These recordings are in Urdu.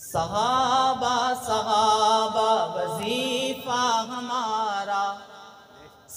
صحابہ صحابہ وظیفہ ہمارا،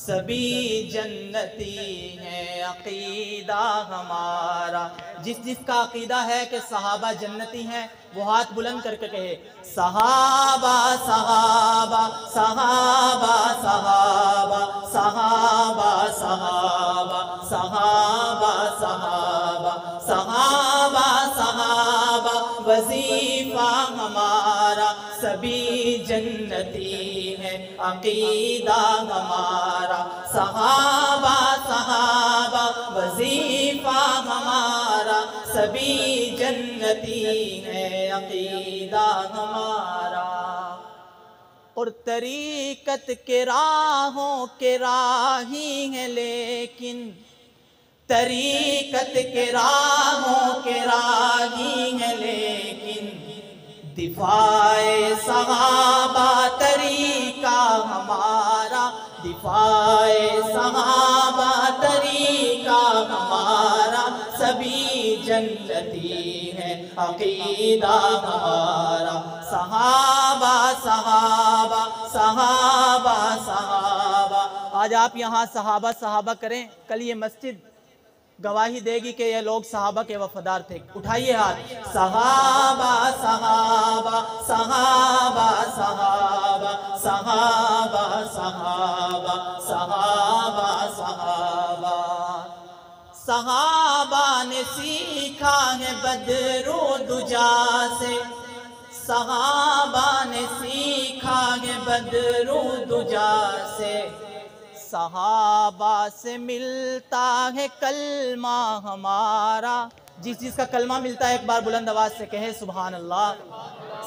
سبھی جنتی ہیں عقیدہ ہمارا۔ جس کا عقیدہ ہے کہ صحابہ جنتی ہیں وہ ہاتھ بلند کر کے کہے صحابہ صحابہ صحابہ صحابہ صحابہ صحابہ صحابہ صحابہ صحابہ صحابہ وظیفہ ہمارا، سبھی جنتی ہیں عقیدہ ہمارا۔ صحابہ صحابہ وظیفہ ہمارا، سبھی جنتی ہیں عقیدہ ہمارا۔ اور طریقت کے راہوں کے راہی ہیں لیکن، طریقت کے راہوں کے راہی ہیں لیکن، دفاع صحابہ طریقہ ہمارا، دفاع صحابہ طریقہ ہمارا، سبھی جنتی ہیں عقیدہ ہمارا۔ صحابہ صحابہ صحابہ صحابہ، آج آپ یہاں صحابہ صحابہ کریں، کل یہ مسجد گواہی دے گی کہ یہ لوگ صحابہ کے وفادار تھے۔ اٹھائیے ہاتھ، صحابہ صحابہ صحابہ صحابہ صحابہ صحابہ صحابہ صحابہ۔ صحابہ نے سیکھا ہے بدر و دجا سے، صحابہ نے سیکھا ہے بدر و دجا سے، صحابہ سے ملتا ہے کلمہ ہمارا۔ جس کا کلمہ ملتا ہے ایک بار بلند آواز سے کہے سبحان اللہ۔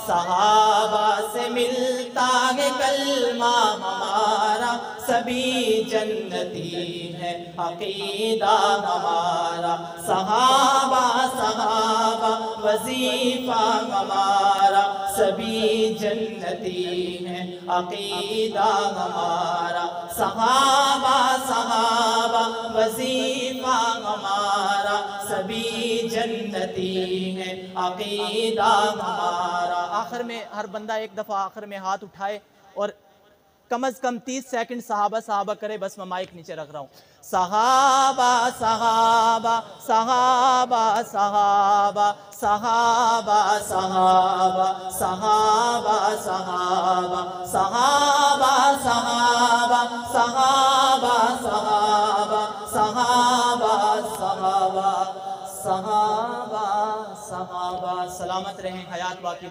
صحابہ سے ملتا ہے کلمہ ہمارا، سبھی جنتی ہیں عقیدہ ہمارا۔ صحابہ صحابہ وظیفہ ہمارا، سبھی جنتی ہیں عقیدہ ہمارا۔ صحابہ صحابہ وظیفہ ہمارا، سبھی جنتی ہیں عقیدہ ہمارا۔ آخر میں ہر بندہ ایک دفعہ آخر میں ہاتھ اٹھائے اور کم از کم 30 سیکنڈ صحابہ صحابہ کرے، بس میں مائک نیچے رکھ رہا ہوں۔ صحابہ صحابہ صحابہ صحابہ صحابہ صحابہ صحابہ صحابہ صحابہ صحابہ صحابہ صحابہ صحابہ صحابہ صحابہ صحابہ۔ سلامت رہیں، حیات باقی